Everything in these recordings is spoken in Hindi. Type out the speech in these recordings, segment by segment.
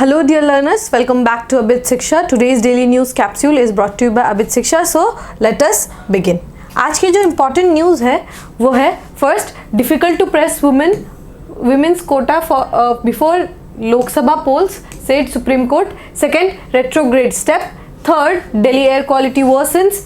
Hello dear learners, welcome back to Abid Shiksha. Today's daily news capsule is brought to you by Abid Shiksha. So let us begin. आज की जो important news है वो है first difficult to press women's quota for before Lok Sabha polls said Supreme Court. Second retrograde step. Third Delhi air quality worsens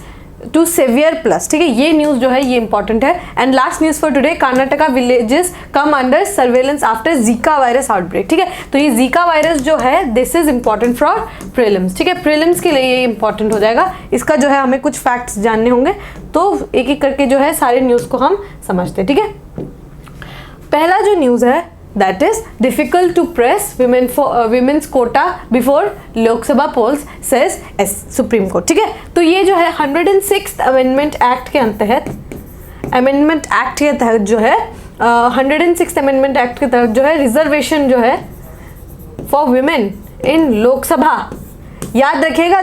to severe plus. ठीक है, ये न्यूज जो है ये इंपॉर्टेंट है. And last news for today, Karnataka villages come under surveillance after Zika virus outbreak. ठीक है, तो ये जीका वायरस जो है this is important for prelims. ठीक है, प्रीलिम्स के लिए ये इंपॉर्टेंट हो जाएगा. इसका जो है हमें कुछ फैक्ट्स जानने होंगे, तो एक एक करके जो है सारे न्यूज को हम समझते हैं. ठीक है, पहला जो न्यूज है that is difficult to press women's quota before Lok Sabha polls says Supreme Court. ठीक है, तो ये जो है 106th Amendment Act के तहत जो है 106th Amendment Act के तहत जो है रिजर्वेशन जो है फॉर विमेन इन लोकसभा. याद रखिएगा,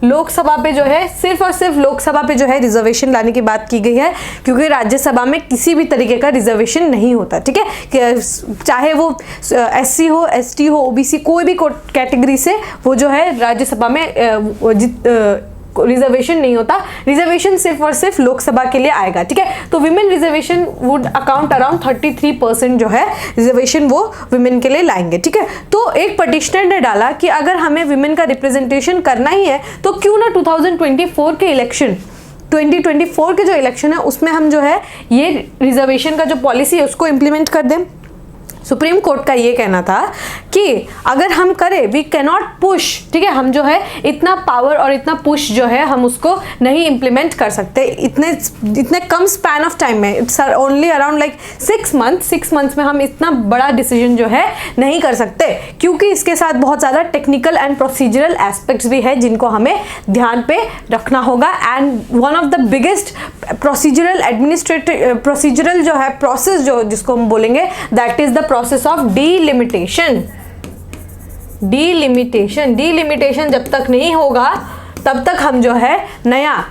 लोकसभा पे जो है सिर्फ और सिर्फ लोकसभा पे जो है रिजर्वेशन लाने की बात की गई है, क्योंकि राज्यसभा में किसी भी तरीके का रिजर्वेशन नहीं होता. ठीक है, चाहे वो एससी हो, एसटी हो, ओबीसी, कोई भी कैटेगरी से वो जो है राज्यसभा में रिजर्वेशन नहीं होता. रिजर्वेशन सिर्फ और सिर्फ लोकसभा के लिए आएगा. ठीक है, तो women reservation would account around 33% जो है रिजर्वेशन वो विमेन के लिए लाएंगे. ठीक है, तो एक पटिशनर ने डाला कि अगर हमें विमेन का रिप्रेजेंटेशन करना ही है तो क्यों ना 2024 के इलेक्शन 2024 के जो इलेक्शन है उसमें हम जो है ये रिजर्वेशन का जो पॉलिसी है उसको इम्प्लीमेंट कर दें. सुप्रीम कोर्ट का ये कहना था कि अगर हम करें वी कैन नॉट पुश. ठीक है, हम जो है इतना पावर और इतना पुश जो है हम उसको नहीं इम्प्लीमेंट कर सकते इतने कम स्पैन ऑफ टाइम में. It's only around like 6 months में हम इतना बड़ा डिसीजन जो है नहीं कर सकते, क्योंकि इसके साथ बहुत ज़्यादा टेक्निकल एंड प्रोसीजरल एस्पेक्ट्स भी है जिनको हमें ध्यान पे रखना होगा. And one of the biggest procedural जो है प्रोसेस जो जिसको हम बोलेंगे that is the process of delimitation. जब तक नहीं होगा तब तक हम जो है नया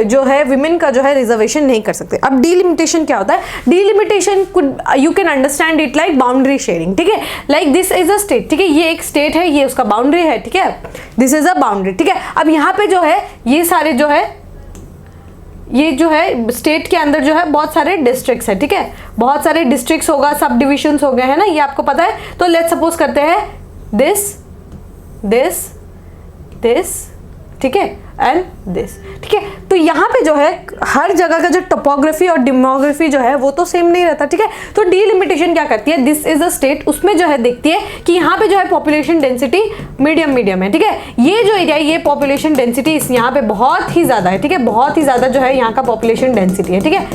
जो है विमेन का जो है रिजर्वेशन नहीं कर सकते. अब डीलिमिटेशन क्या होता है? Delimitation you can understand it like boundary sharing. ठीक है, like this is a state. ठीक है, ये एक स्टेट है, ये उसका बाउंड्री है. ठीक है, दिस इज अ बाउंड्री. ठीक है, अब यहाँ पे जो है ये सारे जो है ये जो है स्टेट के अंदर जो है बहुत सारे डिस्ट्रिक्ट्स है. ठीक है, बहुत सारे डिस्ट्रिक्ट्स होगा, सब डिविजन्स हो गए हैं ना, ये आपको पता है. तो लेट्स सपोज करते हैं दिस ठीक है एंड दिस. ठीक है, तो यहाँ पे जो है हर जगह का जो टोपोग्राफी और डेमोग्राफी जो है वो तो सेम नहीं रहता. ठीक है, तो डीलिमिटेशन क्या करती है, दिस इज अ स्टेट, उसमें जो है देखती है कि यहाँ पे जो है पॉपुलेशन डेंसिटी मीडियम है. ठीक है, ये जो एरिया ये पॉपुलेशन डेंसिटी इस यहाँ पे बहुत ही ज़्यादा है. ठीक है, बहुत ही ज़्यादा जो है यहाँ का पॉपुलेशन डेंसिटी है. ठीक है,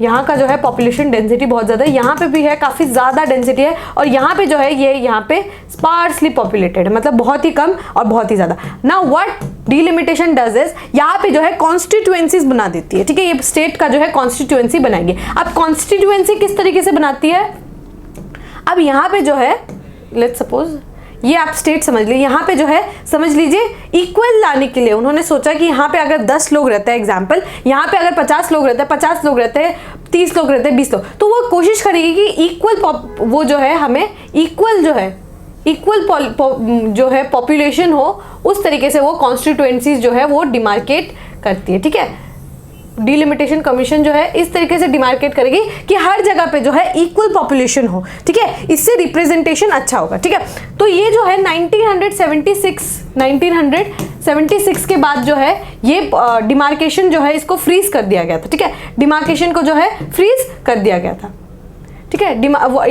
यहाँ का जो है पॉपुलेशन डेंसिटी बहुत ज़्यादा है, यहाँ पे भी है काफ़ी ज़्यादा डेंसिटी है, और यहाँ पे जो है ये यहाँ पे स्पार्सली पॉपुलेटेड है, मतलब बहुत ही कम और बहुत ही ज़्यादा. Now what delimitation does is, यहाँ पे जो है कॉन्स्टिट्यूएंसीज बना देती है. ठीक है, ये स्टेट का जो है कॉन्स्टिट्यूएंसी बनाएगी. अब कॉन्स्टिट्यूएंसी किस तरीके से बनाती है? अब यहाँ पे जो है लेट्स सपोज ये आप स्टेट समझ लीजिए, यहाँ पे जो है समझ लीजिए इक्वल लाने के लिए उन्होंने सोचा कि यहाँ पे अगर 10 लोग रहते हैं, एग्जाम्पल यहाँ पे अगर 50 लोग रहते हैं, 50 लोग रहते हैं, 30 लोग रहते हैं, 20 लोग, तो वो कोशिश करेगी कि इक्वल वो जो है हमें इक्वल जो है पॉपुलेशन हो, उस तरीके से वो कॉन्स्टिट्यूएंसीज जो है वो डिमार्केट करती है. ठीक है, डीलिमिटेशन कमीशन जो है इस तरीके से डिमार्केट करेगी कि हर जगह पे जो है इक्वल पॉपुलेशन हो. ठीक है, इससे रिप्रेजेंटेशन अच्छा होगा. ठीक है, तो ये जो है 1976 के बाद जो है ये डिमार्केशन जो है इसको फ्रीज कर दिया गया था. ठीक है, डिमार्केशन को जो है फ्रीज कर दिया गया था. ठीक है,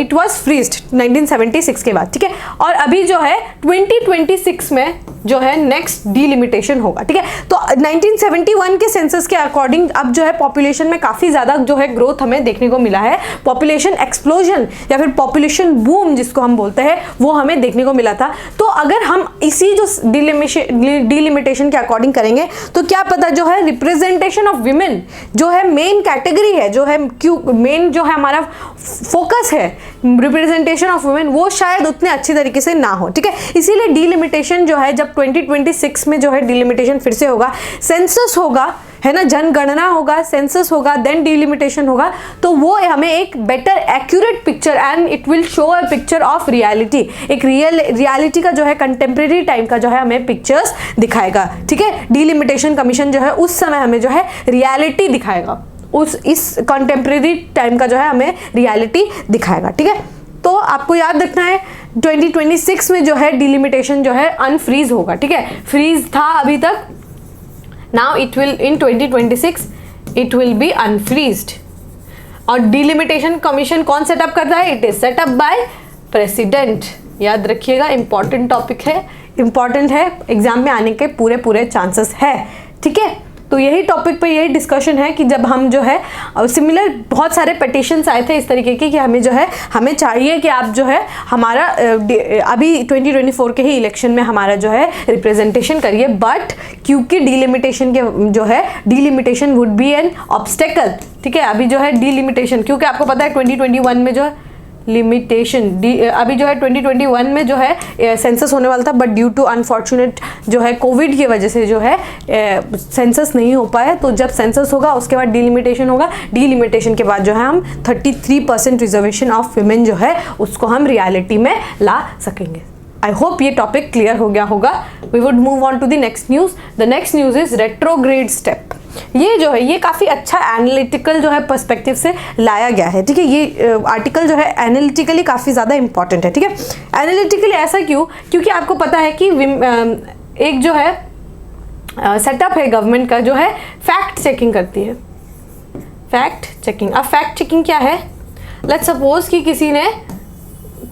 इट वॉज फ्रीज्ड 1976 के बाद. ठीक है, और अभी जो है 2026 में जो है नेक्स्ट डीलिमिटेशन होगा. ठीक है, तो 1971 के सेंसस के अकॉर्डिंग अब जो है पॉपुलेशन में काफ़ी ज़्यादा जो है ग्रोथ हमें देखने को मिला है. पॉपुलेशन एक्सप्लोजन या फिर पॉपुलेशन बूम जिसको हम बोलते हैं वो हमें देखने को मिला था. तो अगर हम इसी जो डीलिमिटेशन के अकॉर्डिंग करेंगे तो क्या पता जो है रिप्रेजेंटेशन ऑफ विमेन जो है मेन कैटेगरी है, जो है मेन जो है हमारा फोकस है रिप्रेजेंटेशन ऑफ वुमेन, वो शायद उतने अच्छी तरीके से ना हो. ठीक है, इसीलिए डीलिमिटेशन जो है जब 2026 में जो है डीलिमिटेशन फिर से होगा, सेंसस होगा, है ना, जनगणना होगा, सेंसस होगा, देन डिलिमिटेशन होगा, तो वो हमें एक better accurate picture and it will show a picture of reality, एक रियलिटी का जो है कंटेम्प्रेरी टाइम का जो है हमें पिक्चर्स दिखाएगा, ठीक है। डिलिमिटेशन कमीशन जो है उस समय हमें जो है रियलिटी दिखाएगा, इस कंटेम्प्रेरी टाइम का जो है हमें रियलिटी दिखाएगा, ठीक है। तो आपको याद रखना है 2026 में जो है डिलिमिटेशन जो है अनफ्रीज होगा, ठीक है। फ्रीज था अभी तक, now it will in 2026 it will be unfreezed. और डिलिमिटेशन कमीशन कौन सेटअप करता है? It is setup by president. याद रखिएगा, इंपॉर्टेंट टॉपिक है, इंपॉर्टेंट है, एग्जाम में आने के पूरे चांसेस है, ठीक है। तो यही टॉपिक पे यही डिस्कशन है कि जब हम जो है सिमिलर बहुत सारे पिटिशंस आए थे इस तरीके के कि हमें जो है हमें चाहिए कि आप जो है हमारा अभी 2024 के ही इलेक्शन में हमारा जो है रिप्रेजेंटेशन करिए, बट क्योंकि डिलिमिटेशन के जो है delimitation would be N obstacle, ठीक है। अभी जो है डिलिमिटेशन, क्योंकि आपको पता है 2021 में जो है लिमिटेशन अभी जो है 2021 में जो है सेंसस होने वाला था, बट ड्यू टू अनफॉर्चुनेट जो है कोविड की वजह से जो है सेंसस नहीं हो पाया। तो जब सेंसस होगा उसके बाद डिलिमिटेशन होगा, डिलिमिटेशन के बाद जो है हम 33% रिजर्वेशन ऑफ विमेन जो है उसको हम रियलिटी में ला सकेंगे। आई होप ये टॉपिक क्लियर हो गया होगा। We would move on to the next news. The next news is retrograde step. ये जो है ये काफ़ी अच्छा एनालिटिकल जो है पर्सपेक्टिव से लाया गया है, ठीक है। ये आर्टिकल जो है एनालिटिकली काफ़ी ज़्यादा इंपॉर्टेंट है, ठीक है। एनालिटिकली ऐसा क्यों? क्योंकि आपको पता है कि एक जो है सेटअप है गवर्नमेंट का जो है फैक्ट चेकिंग करती है। फैक्ट चेकिंग, अब फैक्ट चेकिंग क्या है? लेट्स सपोज कि किसी ने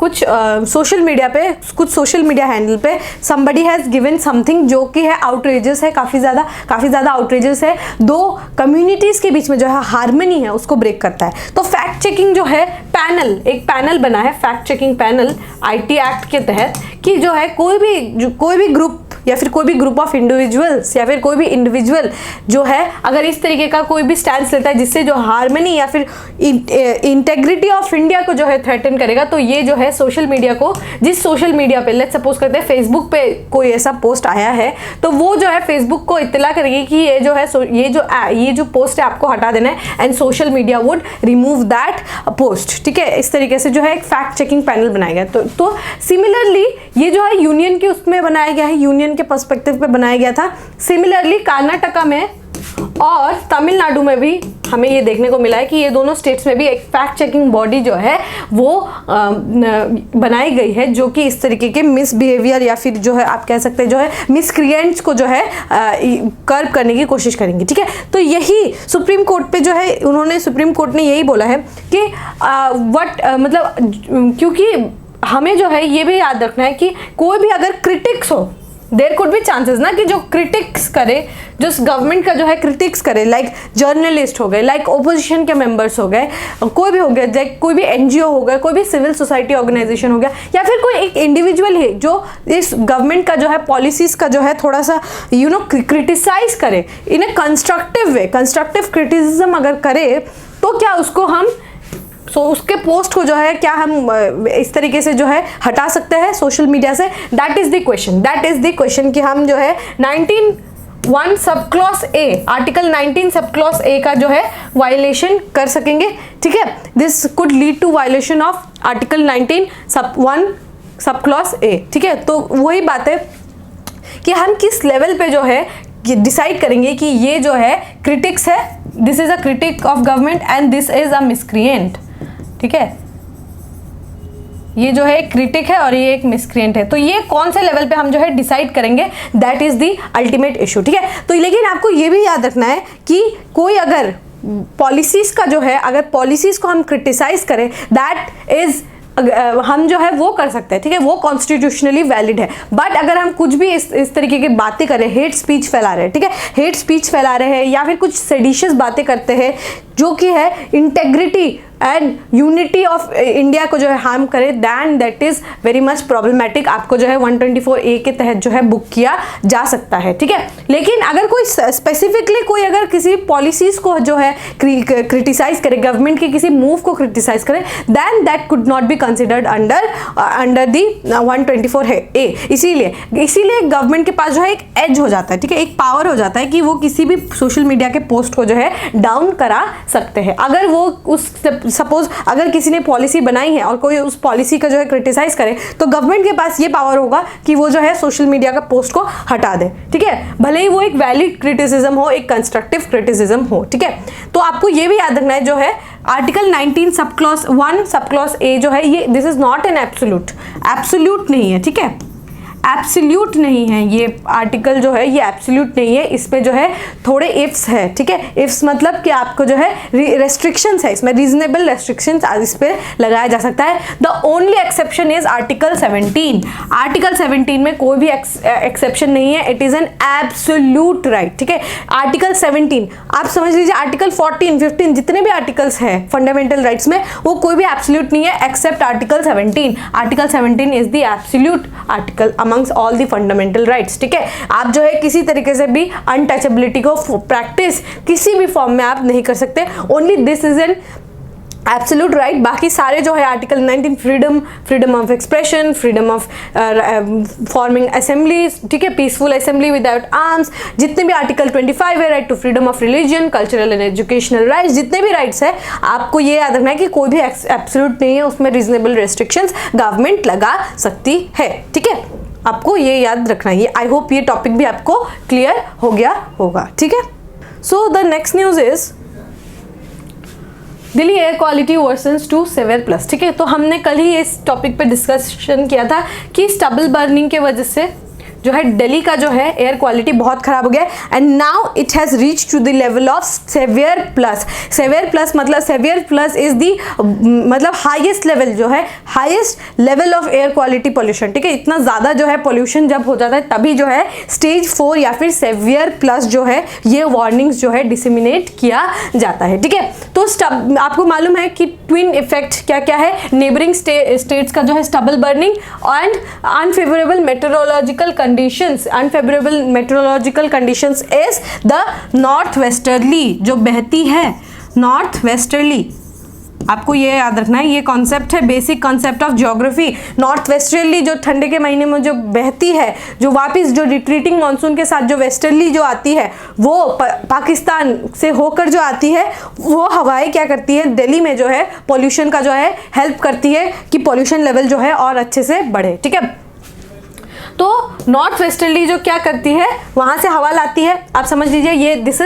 कुछ सोशल मीडिया पे, कुछ सोशल मीडिया हैंडल पे somebody has given something जो कि है आउटरेजियस है, काफ़ी ज़्यादा आउटरेजियस है, दो कम्युनिटीज़ के बीच में जो है हार्मनी है उसको ब्रेक करता है। तो फैक्ट चेकिंग जो है एक पैनल बना है, fact checking panel IT act के तहत, कि जो है कोई भी ग्रुप या फिर कोई भी ग्रुप ऑफ इंडिविजुअल्स या फिर कोई भी इंडिविजुअल जो है अगर इस तरीके का कोई भी स्टैंड लेता है जिससे जो हार्मनी या फिर इंटेग्रिटी ऑफ इंडिया को जो है थ्रेटन करेगा, तो ये जो है सोशल मीडिया को, जिस सोशल मीडिया पे लेट्स सपोज करते हैं फेसबुक पे कोई ऐसा पोस्ट आया है, तो वो जो है फेसबुक को इत्तला करेगी कि ये जो है ये जो पोस्ट है आपको हटा देना है, and social media would remove that post, ठीक है। इस तरीके से जो है एक फैक्ट चेकिंग पैनल बनाया गया। तो सिमिलरली ये जो है यूनियन के उसमें बनाया गया है, यूनियन के पर्सपेक्टिव पे बनाया गया था। सिमिलरली कर्नाटका में और तमिलनाडु में भी हमें ये देखने को मिला है कि ये दोनों स्टेट्स में भी एक फैक्ट चेकिंग बॉडी जो है वो बनाई गई है, जो कि इस तरीके के मिसबिहेवियर या फिर जो है आप कह सकते हैं जो है मिसक्रिएंट्स को जो है कर्व करने की कोशिश करेंगे, ठीक है। तो यही सुप्रीम कोर्ट पे जो है सुप्रीम कोर्ट ने यही बोला है कि मतलब क्योंकि हमें जो है ये भी याद रखना है कि कोई भी अगर क्रिटिक्स हो, देयर कुड बी चांसेस ना कि जो क्रिटिक्स करे, जो गवर्नमेंट का जो है क्रिटिक्स करे, लाइक जर्नलिस्ट हो गए, लाइक ओपोजिशन के मेंबर्स हो गए, कोई भी हो गया, लाइक कोई भी एनजीओ हो गया, कोई भी सिविल सोसाइटी ऑर्गेनाइजेशन हो गया, या फिर कोई एक इंडिविजुअल है जो इस गवर्नमेंट का जो है पॉलिसीज का जो है थोड़ा सा क्रिटिसाइज करे इन ए कंस्ट्रक्टिव वे, कंस्ट्रक्टिव क्रिटिसिज्म अगर करे, तो क्या उसको हम उसके पोस्ट को जो है क्या हम इस तरीके से जो है हटा सकते हैं सोशल मीडिया से? दैट इज द क्वेश्चन कि हम जो है 19(1) sub clause A, article 19 sub clause A का जो है वायलेशन कर सकेंगे, ठीक है। This could lead to violation of article 19 sub clause A, ठीक है। तो वही बात है कि हम किस लेवल पे जो है डिसाइड करेंगे कि ये जो है क्रिटिक्स है, this is a critic of government and this is a miscreant, ठीक है। ये जो है एक क्रिटिक है और ये एक मिसक्रिएंट है। तो ये कौन से लेवल पे हम जो है डिसाइड करेंगे, that is the ultimate issue, ठीक है। तो लेकिन आपको ये भी याद रखना है कि कोई अगर पॉलिसीज का जो है, अगर पॉलिसीज को हम क्रिटिसाइज करें, दैट इज हम जो है वो कर सकते हैं, ठीक है, वो कॉन्स्टिट्यूशनली वैलिड है। बट अगर हम कुछ भी इस तरीके की बातें करें, हेट स्पीच फैला रहे हैं, ठीक है, हेट स्पीच फैला रहे हैं या फिर कुछ सेडिशियस बातें करते हैं जो कि है integrity and unity of India को जो है हार्म करे, then that is very much problematic. आपको जो है 124A के तहत जो है बुक किया जा सकता है, ठीक है। लेकिन अगर कोई स्पेसिफिकली कोई अगर किसी पॉलिसीज को जो है क्रिटिसाइज करे, गवर्नमेंट के किसी मूव को क्रिटिसाइज करे, then that could not be considered under the 124A। इसीलिए गवर्नमेंट के पास जो है एक एज हो जाता है, ठीक है, एक पावर हो जाता है कि वो किसी भी सोशल मीडिया के पोस्ट को जो है डाउन करा सकते हैं। अगर वो उस सपोज अगर किसी ने पॉलिसी बनाई है और कोई उस पॉलिसी का जो है क्रिटिसाइज करे, तो गवर्नमेंट के पास ये पावर होगा कि वो जो है सोशल मीडिया का पोस्ट को हटा दे, ठीक है, भले ही वो एक वैलिड क्रिटिसिज्म हो, एक कंस्ट्रक्टिव क्रिटिसिज्म हो, ठीक है। तो आपको ये भी याद रखना है, जो है article 19 sub clause 1 sub clause A जो है, ये this is not an absolute नहीं है, ठीक है, एब्सोल्यूट नहीं है ये आर्टिकल जो है, ये एब्सोल्यूट नहीं है, इसमें जो है थोड़े इफ्स है, ठीक है। इफ्स मतलब कि आपको जो है रेस्ट्रिक्शंस है, इसमें रीजनेबल रेस्ट्रिक्शंस इस पे लगाया जा सकता है। The only exception is article 17। Article 17 में कोई भी एक्सेप्शन नहीं है, it is an absolute right, ठीक है। आर्टिकल 17 आप समझ लीजिए, आर्टिकल 14, 15 जितने भी आर्टिकल्स है फंडामेंटल राइट्स में, वो कोई भी एब्सोल्यूट नहीं है except article 17। Article 17 is the absolute article amongst all the fundamental rights, ठीक है। आप जो है किसी तरीके से भी अनटचेबिलिटी को प्रैक्टिस किसी भी फॉर्म में आप नहीं कर सकते, only this is an absolute right. बाकी सारे जो है article 19 freedom of expression, freedom of forming assemblies, ठीक है, पीसफुल असेंबली विदाउट आर्म्स, जितने भी आर्टिकल 25 है, right to freedom of religion, cultural and educational rights, जितने भी राइट्स है, आपको ये याद रखना है कि कोई भी एब्सोल्यूट नहीं है, उसमें रीजनेबल रेस्ट्रिक्शंस गवर्नमेंट लगा सकती है, ठीक है। आपको ये याद रखना है। आई होप ये टॉपिक भी आपको क्लियर हो गया होगा, ठीक है। So the next news is Delhi air quality worsens to severe plus, ठीक है। तो हमने कल ही इस टॉपिक पे डिस्कशन किया था कि स्टबल बर्निंग के वजह से जो है दिल्ली का जो है एयर क्वालिटी बहुत खराब हो गया है, and now it has reach to the level of severe plus. Severe plus मतलब सेवियर प्लस इज दी मतलब हाईएस्ट लेवल जो है, highest level of air quality pollution, ठीक है। इतना ज़्यादा जो है पोल्यूशन जब हो जाता है तभी जो है स्टेज 4 या फिर सेवियर प्लस जो है ये वार्निंग्स जो है डिसमिनेट किया जाता है, ठीक है। तो आपको मालूम है कि ट्विन इफेक्ट क्या क्या है, नेबरिंग स्टेट्स का जो है stubble burning and unfavourable metrological conditions. Unfavourable metrological conditions is the north westerly, जो बहती है नॉर्थ वेस्टर्ली, आपको ये याद रखना है, ये कॉन्सेप्ट है, basic concept of geography. North westerly जो ठंडे के महीने में जो बहती है, जो वापस जो रिट्रीटिंग मानसून के साथ जो वेस्टर्ली जो आती है, वो पाकिस्तान से होकर जो आती है, वो हवाएं क्या करती है, दिल्ली में जो है पॉल्यूशन का जो है हेल्प करती है कि पॉल्यूशन लेवल जो है और अच्छे से बढ़े, ठीक है। तो नॉर्थ वेस्टर्ली जो क्या करती है, वहाँ से हवा लाती है, आप समझ लीजिए ये this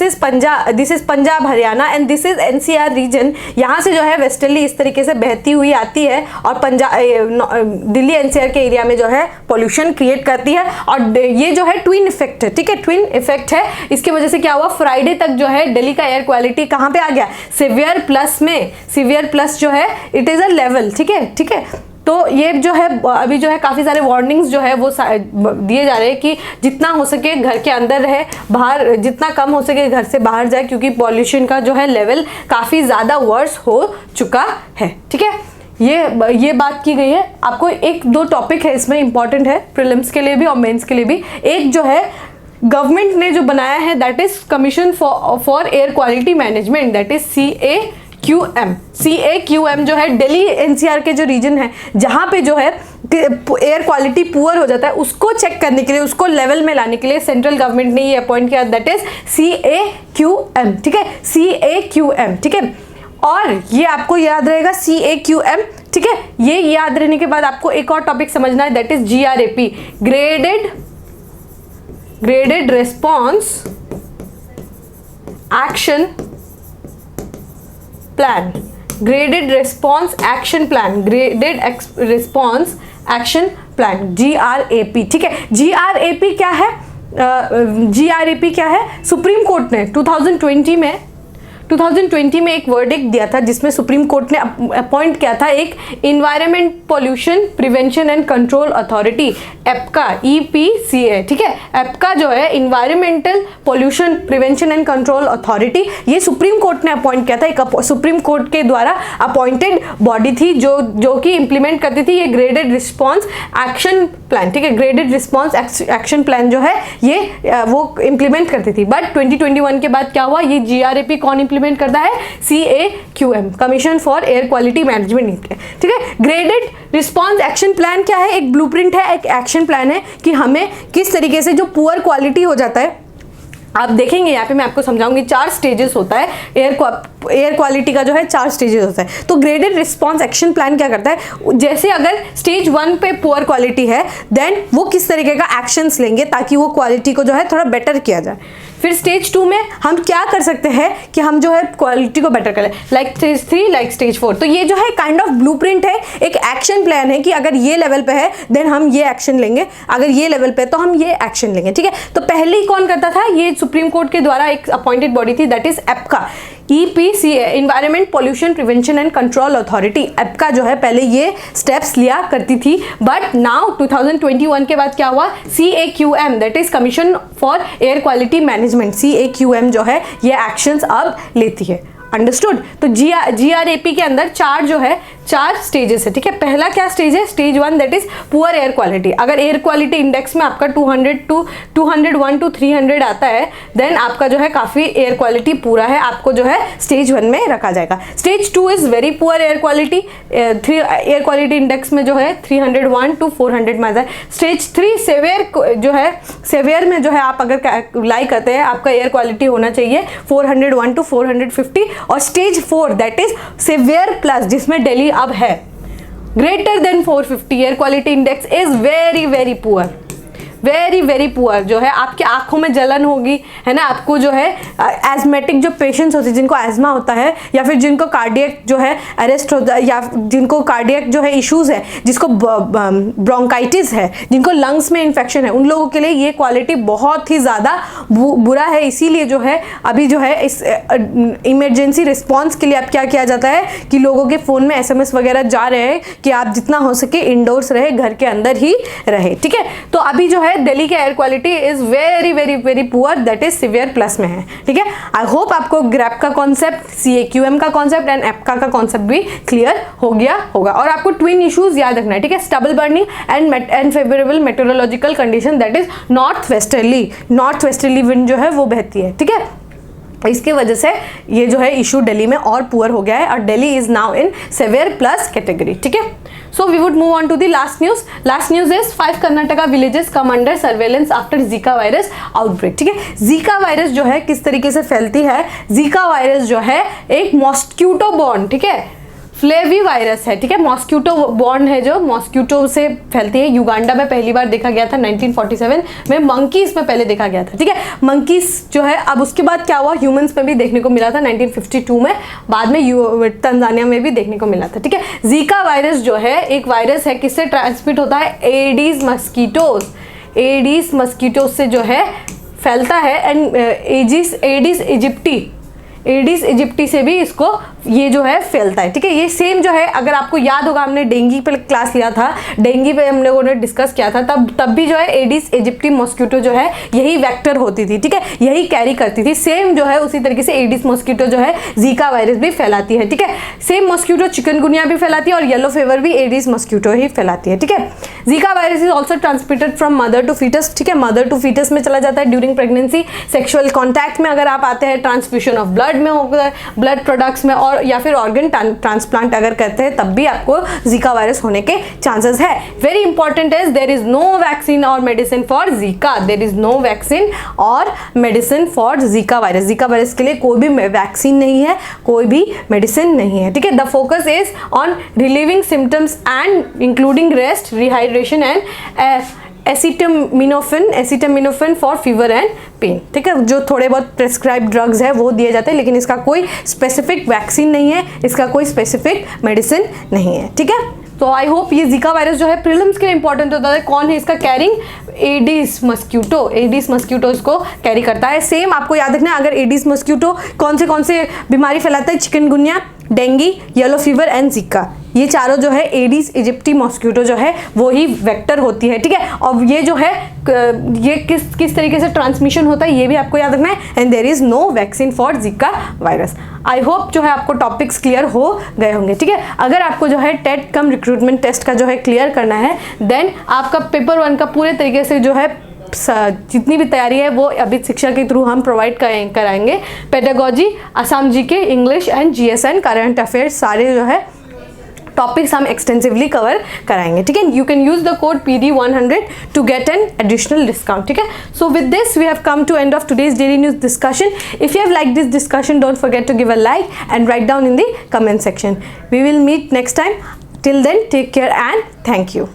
is Punjab Haryana and this is NCR region, यहाँ से जो है वेस्टर्ली इस तरीके से बहती हुई आती है और दिल्ली NCR के एरिया में जो है पॉल्यूशन क्रिएट करती है, और ये जो है ट्विन इफेक्ट है, ठीक है, ट्विन इफेक्ट है। इसकी वजह से क्या हुआ, फ्राइडे तक जो है दिल्ली का एयर क्वालिटी कहाँ पे आ गया, सीवियर प्लस में। सीवियर प्लस जो है इट इज़ अ लेवल, ठीक है, ठीक है। तो ये जो है अभी जो है काफ़ी सारे वार्निंग्स जो है वो दिए जा रहे हैं कि जितना हो सके घर के अंदर रहे, बाहर जितना कम हो सके घर से बाहर जाए, क्योंकि पॉल्यूशन का जो है लेवल काफ़ी ज़्यादा वर्स हो चुका है, ठीक है। ये बात की गई है। आपको एक दो टॉपिक है इसमें इंपॉर्टेंट है, प्रीलिम्स के लिए भी और मेंस के लिए भी। एक जो है गवर्नमेंट ने जो बनाया है, that is commission for air quality management, that is CAQM जो है दिल्ली NCR के जो रीजन है जहाँ पे जो है एयर क्वालिटी पुअर हो जाता है, उसको चेक करने के लिए, उसको लेवल में लाने के लिए सेंट्रल गवर्नमेंट ने ये अपॉइंट किया, दैट इज CAQM, ठीक है, CAQM, ठीक है। और ये आपको याद रहेगा CAQM, ठीक है। ये याद रहने के बाद आपको एक और टॉपिक समझना है, that is GRAP, graded response action plan, graded response action plan, graded response action plan, GRAP, ठीक है। GRAP क्या है, GRAP क्या है, सुप्रीम कोर्ट ने 2020 2020 में एक वर्डिक्ट दिया था जिसमें सुप्रीम कोर्ट ने अपॉइंट किया था एक environment pollution prevention and control authority, EPCA, EPCA, ठीक है। एप्का जो है environmental pollution prevention and control authority, ये सुप्रीम कोर्ट ने अपॉइंट किया था, एक सुप्रीम कोर्ट के द्वारा अपॉइंटेड बॉडी थी जो कि इंप्लीमेंट करती थी ये ग्रेडेड रिस्पॉन्स एक्शन प्लान, ठीक है। ग्रेडेड रिस्पॉन्स एक्शन प्लान जो है ये वो इंप्लीमेंट करती थी। बट 2021 के बाद क्या हुआ, ये GRAP कौन इंप्लीमेंट करता है, CAQM, commission for air quality management, ठीक है। ग्रेडेड रिस्पॉन्स एक्शन प्लान क्या है, एक ब्लूप्रिंट है, एक एक्शन प्लान है कि हमें किस तरीके से जो पुअर क्वालिटी हो जाता है, आप देखेंगे यहाँ पे मैं आपको समझाऊंगी 4 स्टेजेस होता है एयर क्वालिटी का, जो है 4 स्टेजेस होता है। तो ग्रेडेड रिस्पॉन्स एक्शन प्लान क्या करता है, जैसे अगर स्टेज 1 पे पुअर क्वालिटी है देन वो किस तरीके का एक्शंस लेंगे ताकि वो क्वालिटी को जो है थोड़ा बेटर किया जाए। फिर स्टेज 2 में हम क्या कर सकते हैं कि हम जो है क्वालिटी को बेटर करें, लाइक स्टेज 3, लाइक स्टेज 4। तो ये जो है काइंड ऑफ ब्लूप्रिंट है, एक एक्शन प्लान है कि अगर ये लेवल पे है देन हम ये एक्शन लेंगे, अगर ये लेवल पे तो हम ये एक्शन लेंगे, ठीक है। तो पहले ही कौन करता था, ये सुप्रीम कोर्ट के द्वारा एक अपॉइंटेड बॉडी थी, that is EPCA, EPCA, environment pollution prevention and control authority. EPCA जो है पहले ये स्टेप्स लिया करती थी, बट नाउ 2021 के बाद क्या हुआ, CAQM, that is commission for air quality management, CAQM जो है ये एक्शंस अब लेती है। अंडरस्टूड। तो GRAP के अंदर 4 स्टेजेस है, ठीक है। पहला क्या स्टेज है, stage 1, that is poor air quality. अगर एयर क्वालिटी इंडेक्स में आपका 201 to 300 आता है देन आपका जो है काफ़ी एयर क्वालिटी पूरा है, आपको जो है स्टेज 1 में रखा जाएगा। Stage 2 is very poor air quality, air quality index में जो है 301 to 400 में आता है। स्टेज 3 सेवियर जो है, सेवियर में जो है आप अगर लाई करते हैं आपका एयर क्वालिटी होना चाहिए 401 to 450। और stage 4 that is severe plus, जिसमें दिल्ली अब है, greater than 450, air quality index is very very poor, very very poor. जो है आपकी आंखों में जलन होगी, है ना, आपको जो है एजमेटिक जो पेशेंट्स होते हैं जिनको एजमा होता है या फिर जिनको कार्डियक जो है अरेस्ट होता है या जिनको कार्डियक जो है इश्यूज है, जिसको ब्रोंकाइटिस है, जिनको लंग्स में इन्फेक्शन है, उन लोगों के लिए ये क्वालिटी बहुत ही ज़्यादा बुरा है। इसीलिए जो है अभी जो है इस इमरजेंसी रिस्पॉन्स के लिए अब क्या किया जाता है कि लोगों के फ़ोन में SMS वगैरह जा रहे हैं कि आप जितना हो सके इंडोर्स रहे, घर के अंदर ही रहे, ठीक है। तो अभी जो है दिल्ली के air quality is very very very poor, that is severe plus में है, ठीक है। आई होप आपको ग्रैप का कॉन्सेप्ट, CAQM का कॉन्सेप्ट एंड एप्का का कॉन्सेप्ट भी क्लियर हो गया होगा। और आपको ट्विन इश्यूज याद रखना है, ठीक है। Stubble burning and unfavourable metrological condition, that is north westerly wind जो है वो बहती है, ठीक है। इसके वजह से ये जो है इशू दिल्ली में और पुअर हो गया है और Delhi is now in severe plus category, ठीक है। So we would move on to the last news. Last news is 5 Karnataka villages come under surveillance after Zika virus outbreak. ठीक है, Zika वायरस जो है किस तरीके से फैलती है, Zika वायरस जो है एक मॉस्क्यूटो बॉर्न, ठीक है, फ्लेवी वायरस है, ठीक है। मॉस्क्यूटो बॉर्न है जो मॉस्क्यूटो से फैलती है। युगांडा में पहली बार देखा गया था 1947 में, मंकीज में पहले देखा गया था, ठीक है। मंकीज जो है अब उसके बाद क्या हुआ, ह्यूमंस में भी देखने को मिला था 1952 में, बाद में तंजानिया में भी देखने को मिला था, ठीक है। जीका वायरस जो है एक वायरस है, किससे ट्रांसमिट होता है, एडीज मस्कीटोज से जो है फैलता है एंड एडिस इजिप्टी से भी इसको ये जो है फैलता है, ठीक है। ये सेम जो है, अगर आपको याद होगा हमने डेंगू पे क्लास लिया था, डेंगू पे हम लोगों ने डिस्कस किया था, तब भी जो है एडिस इजिप्टी मॉस्किटो जो है यही वेक्टर होती थी, ठीक है, यही कैरी करती थी। सेम जो है उसी तरीके से एडिस मॉस्किटो जो है जीका वायरस भी फैलाती है, ठीक है। सेम मॉस्किटो चिकनगुनिया भी फैलाती है और येलो फीवर भी एडिस मॉस्किटो ही फैलाती है, ठीक है। Zika virus is also transmitted from mother to foetus, ठीक है, मदर टू फीटस में चला जाता है ड्यूरिंग प्रेगनेंसी, सेक्सुअल कॉन्टैक्ट में अगर आप आते हैं, ट्रांसफ्यूजन ऑफ ब्लड में होगा, ब्लड प्रोडक्ट्स में, और या फिर ऑर्गन ट्रांसप्लांट अगर करते हैं तब भी आपको जीका वायरस होने के चांसेस है। Very important is there is no vaccine और medicine for Zika, there is no vaccine और medicine for Zika virus. Zika virus के लिए कोई भी वैक्सीन नहीं है, कोई भी मेडिसिन नहीं है, ठीक है। The focus is on relieving symptoms and including rest, rehydration and acetaminophen for fever and pain, ठीक है। जो थोड़े बहुत प्रेस्क्राइब ड्रग्स है वो दिए जाते हैं, लेकिन इसका कोई स्पेसिफिक वैक्सीन नहीं है, इसका कोई स्पेसिफिक मेडिसिन नहीं है, ठीक है। तो आई होप ये जीका वायरस जो है प्रीलिम्स के लिए इंपॉर्टेंट होता है। कौन है इसका carrying? Aedes mosquito, Aedes mosquito इसको कैरी करता है। सेम आपको याद रखना है, अगर एडिस मस्क्यूटो कौन से बीमारी फैलाता है? Chikungunya, dinghy, yellow fever and Zika, ये चारों जो है एडिस इजिप्टी मॉस्क्यूटो जो है वो ही वेक्टर होती है, ठीक है। और ये जो है ये किस तरीके से ट्रांसमिशन होता है ये भी आपको याद रखना है। And there is no vaccine for Zika virus. I hope जो है आपको टॉपिक्स क्लियर हो गए होंगे, ठीक है। अगर आपको जो है टेट कम रिक्रूटमेंट टेस्ट का जो है क्लियर करना है, देन आपका पेपर 1 का पूरे तरीके से जो है जितनी भी तैयारी है वो अभी शिक्षा के थ्रू हम प्रोवाइड कराएंगे। Pedagogy, Assam GK, English and GSN, current affairs, सारे जो है टॉपिक्स हम एक्सटेंसिवली कवर कराएंगे, ठीक है। You can use the code PD100 to get an additional discount, ठीक है। So with this we have come to end of today's daily news discussion. If you have like this discussion, don't forget to give a like and write down in the comment section. We will meet next time. Till then, take care and thank you.